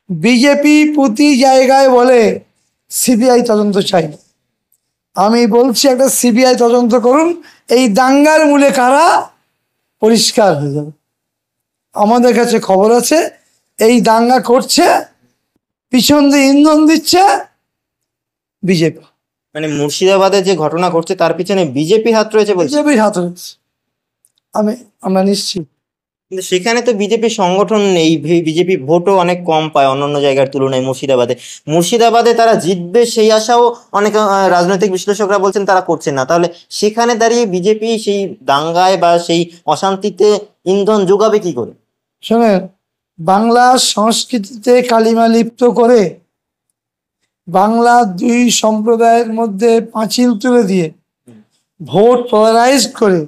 BJP প্রতি জায়গায় বলে সিবিআই তদন্ত চাই। আমি বলছি একটা সিবিআই তদন্ত করুন, এই দাঙ্গার মূলে কারা পরিষ্কার হয়ে যাবে। আমাদের কাছে খবর আছে এই দাঙ্গা করছে, পিছন দিয়ে ইন্ধন দিচ্ছে বিজেপি। মানে মুর্শিদাবাদে যে ঘটনা ঘটছে তার পিছনে বিজেপির হাত রয়েছে বলছে। বিজেপির হাত রয়েছে, আমরা নিশ্চিত। কিন্তু সেখানে তো বিজেপির সংগঠন নেই, বিজেপি ভোটও অনেক কম পায় অন্যান্য জায়গার তুলনায়। মুর্শিদাবাদে তারা জিতবে সেই আশাও অনেক রাজনৈতিক বিশ্লেষকরা বলছেন তারা করছেন না। তাহলে সেখানে দাঁড়িয়ে বিজেপি সেই দাঙ্গায় বা সেই অশান্তিতে ইন্ধন যোগাবে কি করে? শোনেন, বাংলা সংস্কৃতিতে কালিমা লিপ্ত করে বাংলা দুই সম্প্রদায়ের মধ্যে পাঁচিল তুলে দিয়ে ভোট পোলারাইজ করে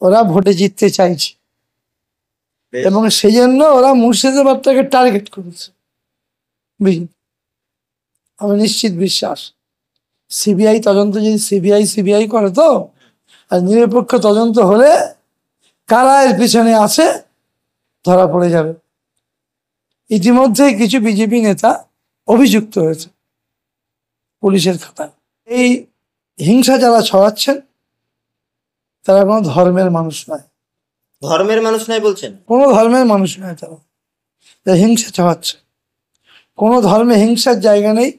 ওরা ভোটে জিততে চাইছে, এবং সেই জন্য ওরা মুর্শিদাবাদটাকে টার্গেট করেছে বিজেপি। আমি নিশ্চিত বিশ্বাস সিবিআই তদন্ত যদি সিবিআই করে তো, আর নিরপেক্ষ তদন্ত হলে কারা এর পিছনে আছে ধরা পড়ে যাবে। ইতিমধ্যে কিছু বিজেপি নেতা অভিযুক্ত হয়েছে পুলিশের খাতায়। এই হিংসা যারা ছড়াচ্ছেন তারা কোনো ধর্মের মানুষ নয়। ধর্মের মানুষ নয় বলছেন? কোনো ধর্মের মানুষ নয় তারা, হিংসা ছড়াচ্ছে। কোনো ধর্মে হিংসার জায়গা নেই,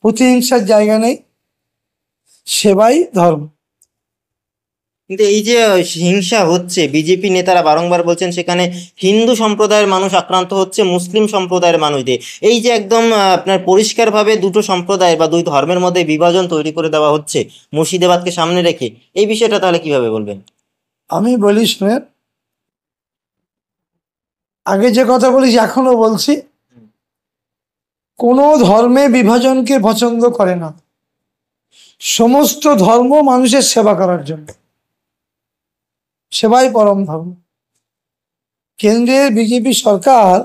প্রতিহিংসার জায়গা নেই, সেবাই ধর্ম। কিন্তু এই যে হিংসা হচ্ছে, বিজেপি নেতারা বারংবার বলছেন সেখানে হিন্দু সম্প্রদায়ের মানুষ আক্রান্ত হচ্ছে মুসলিম সম্প্রদায়ের মানুষদের। এই যে একদম আপনার পরিষ্কারভাবে দুটো সম্প্রদায় বা দুই ধর্মের মধ্যে বিভাজন তৈরি করে দেওয়া হচ্ছে মুর্শিদাবাদকে সামনে রেখে, এই বিষয়টা তাহলে কিভাবে বলবেন? আমি বলি শুনেন, আগে যে কথা বলি এখনো বলছি, কোনো ধর্মে বিভাজনকে পছন্দ করে না। সমস্ত ধর্ম মানুষের সেবা করার জন্য, সেবাই পরম ধর্ম। কেন্দ্রের বিজেপি সরকার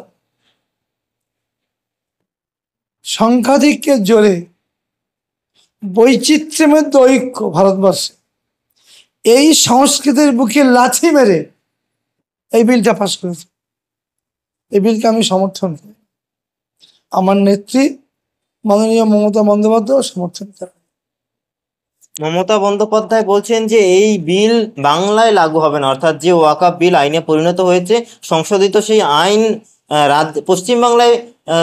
সংখ্যাধিক্যের জোরে বৈচিত্র্যের মধ্যে ঐক্য ভারতবর্ষে, এই সংস্কৃতির বুকে লাথি মেরে এই বিলটা পাশ করেছে। এই বিলকে আমি সমর্থন করি, আমার নেত্রী মাননীয় মমতা বন্দ্যোপাধ্যায় সমর্থন করেন। মমতা বন্দ্যোপাধ্যায় বলছেন যে এই বিল বাংলায় লাগু হবে না, অর্থাৎ যে ওয়াকফ বিল আইনে পরিণত হয়েছে, সংশোধিত সেই আইন পশ্চিমবাংলায়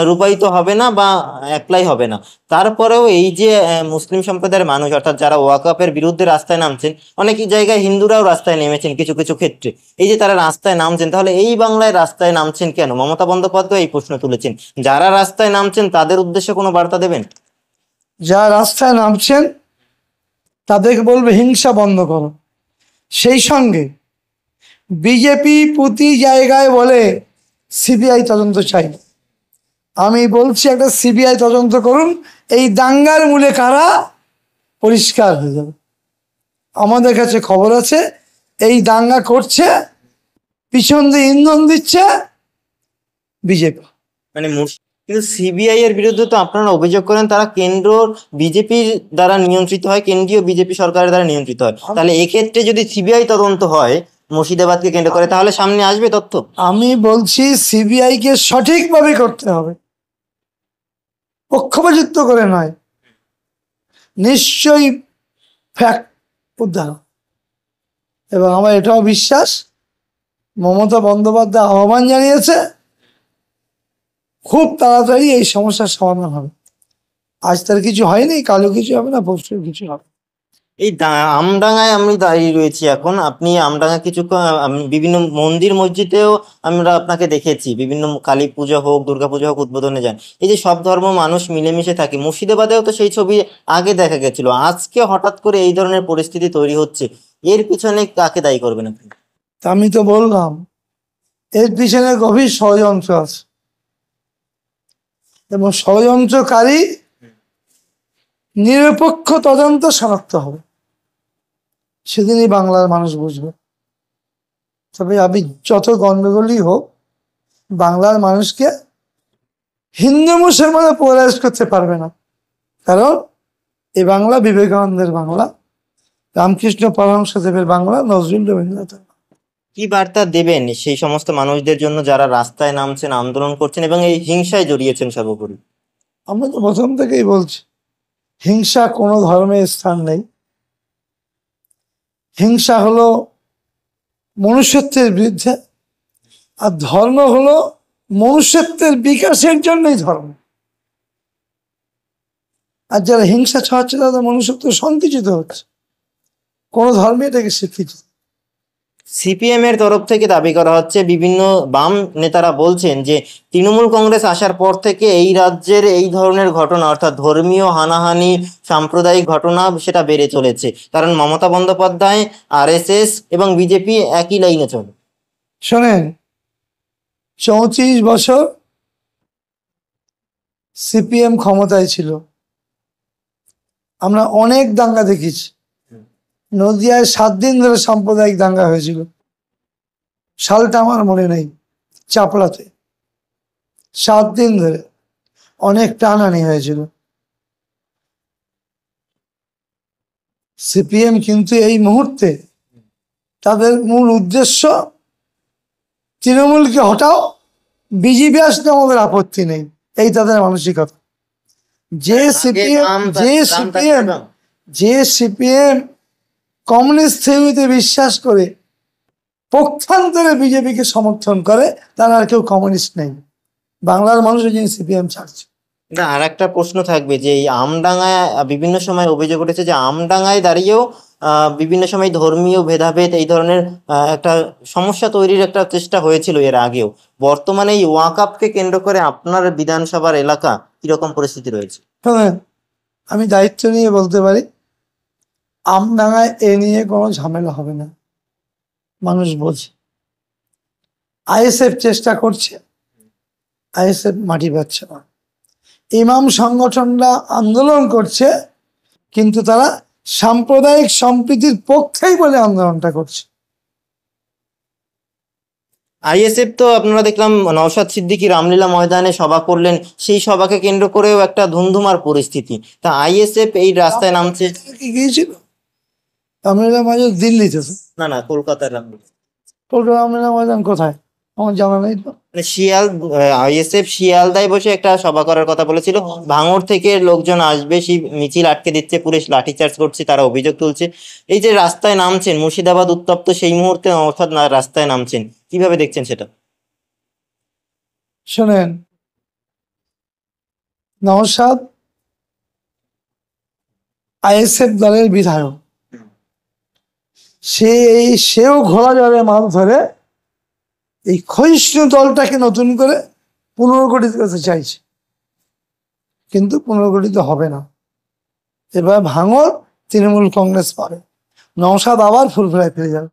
রূপায়িত হবে না বা অ্যাপ্লাই হবে না। তারপরেও এই যে মুসলিম সম্প্রদায়ের মানুষ অর্থাৎ যারা ওয়াকফের বিরুদ্ধে রাস্তায় নামছেন, অনেক জায়গায় হিন্দুরাও রাস্তায় নেমেছেন কিছু কিছু ক্ষেত্রে, এই যে তারা রাস্তায় নামছেন, তাহলে এই বাংলায় রাস্তায় নামছেন কেন? মমতা বন্দ্যোপাধ্যায় এই প্রশ্ন তুলেছেন। যারা রাস্তায় নামছেন তাদের উদ্দেশ্যে কোনো বার্তা দেবেন? যারা রাস্তায় নামছেন তাদেরকে বলবে হিংসা বন্ধ করো। সেই সঙ্গে বিজেপি প্রতি জায়গায় বলে সিবিআই তদন্ত চাই। আমি বলছি একটা সিবিআই তদন্ত করুন, এই দাঙ্গার মূলে কারা পরিষ্কার হয়ে যাবে। আমাদের কাছে খবর আছে এই দাঙ্গা করছে, পিছন দিয়ে ইন্ধন দিচ্ছে বিজেপি। মানে কিন্তু সিবিআই এর বিরুদ্ধে তো আপনারা অভিযোগ করেন তারা কেন্দ্র বিজেপির দ্বারা নিয়ন্ত্রিত হয়, কেন্দ্রীয় বিজেপি সরকারের দ্বারা নিয়ন্ত্রিত হয়। তাহলে এক্ষেত্রে যদি সিবিআই তদন্ত হয় মুর্শিদাবাদকে কেন্দ্র করে, তাহলে সামনে আসবে তথ্য। আমি বলছি সিবিআই কে সঠিকভাবে করতে হবে, পক্ষপাতিত্ব করে নয়। নিশ্চয়ই ফ্যাক্ট উদ্ধার। এবং আমার এটাও বিশ্বাস মমতা বন্দ্যোপাধ্যায় আহ্বান জানিয়েছে, খুব তাড়াতাড়ি এই সমস্যার সমাধান হবে। আজ তার কিছু হয়নি, কালও কিছু হবে না, পরশু কিছু হবে। এই আমডাঙ্গায় আমি দাঁড়িয়ে রয়েছি এখন, আপনি আমডাঙ্গা কিছু বিভিন্ন মন্দির মসজিদেও আমরা আপনাকে দেখেছি, বিভিন্ন কালী পূজা হোক দুর্গা পূজা হোক উদ্বোধনে যান। এই যে সব ধর্ম মানুষ মিলেমিশে থাকে, মুর্শিদাবাদেও তো সেই ছবি আগে দেখা গেছিল, আজকে হঠাৎ করে এই ধরনের পরিস্থিতি তৈরি হচ্ছে, এর পিছনে কাকে দায়ী করবেন আপনি? আমি তো বললাম এর পিছনে গভীর ষড়যন্ত্র আছে, এবং ষড়যন্ত্রকারী নিরপেক্ষ তদন্ত শনাক্ত হবে, সেদিনই বাংলার মানুষ বুঝবে। তবে আমি যত গন্ডগোলই হোক, বাংলার মানুষকে হিন্দু মুসলমানে পোলারাইজ করতে পারবে না, কারণ এই বাংলা বিবেকানন্দের বাংলা, রামকৃষ্ণ পরমহংসদেবের বাংলা, নজরুল রবীন্দ্রনাথের। কি বার্তা দেবেন সেই সমস্ত মানুষদের জন্য যারা রাস্তায় নামছেন, আন্দোলন করছেন এবং এই হিংসায় জড়িয়েছেন সর্বোপরি? আমরা তো প্রথম থেকেই বলছি, হিংসা কোনো ধর্মের স্থান নেই। হিংসা হলো মনুষ্যত্বের বিরুদ্ধে, আর ধর্ম হলো মনুষ্যত্বের বিকাশের জন্যই ধর্ম। আর যারা হিংসা ছড়াচ্ছে তাদের মনুষ্যত্ব সংকুচিত হচ্ছে। কোনো ধর্মে এটাকে স্বীকৃতি। সিপিএম এর তরফ থেকে দাবি করা হচ্ছে, বিভিন্ন বাম নেতারা বলছেন যে তৃণমূল কংগ্রেস আসার পর থেকে এই রাজ্যের এই ধরনের ঘটনা, অর্থাৎ ধর্মীয় হানাহানি, সাম্প্রদায়িক ঘটনা সেটা বেড়ে চলেছে, কারণ মমতা বন্দ্যোপাধ্যায়, আরএসএস এবং বিজেপি একই লাইনে চলে। শোনেন, 34 বছর সিপিএম ক্ষমতায় ছিল, আমরা অনেক দাঙ্গা দেখেছি। নদিয়ায় 7 দিন ধরে সাম্প্রদায়িক দাঙ্গা হয়েছিল, সালটা আমার মনে নেই। চাপড়াতে 7 দিন ধরে অনেক প্রাণহানি হয়েছিল। সিপিএম কিন্তু এই মুহূর্তে তাদের মূল উদ্দেশ্য, তৃণমূলকে হটাও, বিজেপি আসলে আমাদের আপত্তি নেই, এই তাদের মানসিকতা। যে সিপিএম কমিউনিস্ট থিওরিতে বিশ্বাস করে পক্ষান্তরে বিজেপিকে সমর্থন করে, তারা আর কেউ কমিউনিস্ট নেই। বাংলার মানুষের যিনি সিপিএম ছাড়ছে। না, আর একটা প্রশ্ন থাকবে যে এই আমডাঙ্গায় বিভিন্ন সময় অভিযোগ উঠেছে যে আমডাঙ্গায় দাঁড়িয়েও বিভিন্ন সময় ধর্মীয় ভেদাভেদ এই ধরনের একটা সমস্যা তৈরির একটা চেষ্টা হয়েছিল এর আগেও। বর্তমানে এই ওয়াকআপকে কেন্দ্র করে আপনার বিধানসভার এলাকা কিরকম পরিস্থিতি রয়েছে? শোনেন, আমি দায়িত্ব নিয়ে বলতে পারি, আমডাঙ্গায় এ নিয়ে কোনো ঝামেলা হবে না, মানুষ বোঝে। আইএসএফ চেষ্টা করছে, আইএসএফ মাটি পাচ্ছে না। ইমাম সংগঠনরা আন্দোলন করছে, কিন্তু তারা সাম্প্রদায়িক সম্প্রীতির পক্ষেই বলে আন্দোলনটা করছে। আইএসএফ তো আপনারা দেখলাম নওশাদ সিদ্দিকী রামলীলা ময়দানে সভা করলেন, সেই সভাকে কেন্দ্র করেও একটা ধুন্ধুমার পরিস্থিতি। তা আইএসএফ এই রাস্তায় নামছে। কি গিয়েছিল রামলীলা ময়দান? দিল্লিতে তো। না না, কলকাতার রামলীলা। কলকাতা রামলীলা ময়দান কোথায় আমার জানা নেই তো। মানে আইএসএফ শিয়ালদায় বসে একটা সভা করার কথা বলেছিল, ভাঙড় থেকে লোকজন আসবে, সেই মিছিল আটকে দিচ্ছে, পুলিশ লাঠিচার্জ করছে, তারা অভিযোগ তুলছে। এই যে রাস্তায় নামছেন, মুর্শিদাবাদ উত্তপ্ত, সেই মুহূর্তে অর্থাৎ রাস্তায় নামছেন, কিভাবে দেখছেন সেটা? শোনেন, নওশাদ আইএসএফ দলের বিধায়ক, সেও ঘোড়া জলে মাছ ধরে এই ক্ষয়িষ্ণু দলটাকে নতুন করে পুনর্গঠিত করতে চাইছে, কিন্তু পুনর্গঠিত হবে না। এবার ভাঙর তৃণমূল কংগ্রেস পারে, নওশাদ আবার ফুলফেলায় ফিরে যাবে।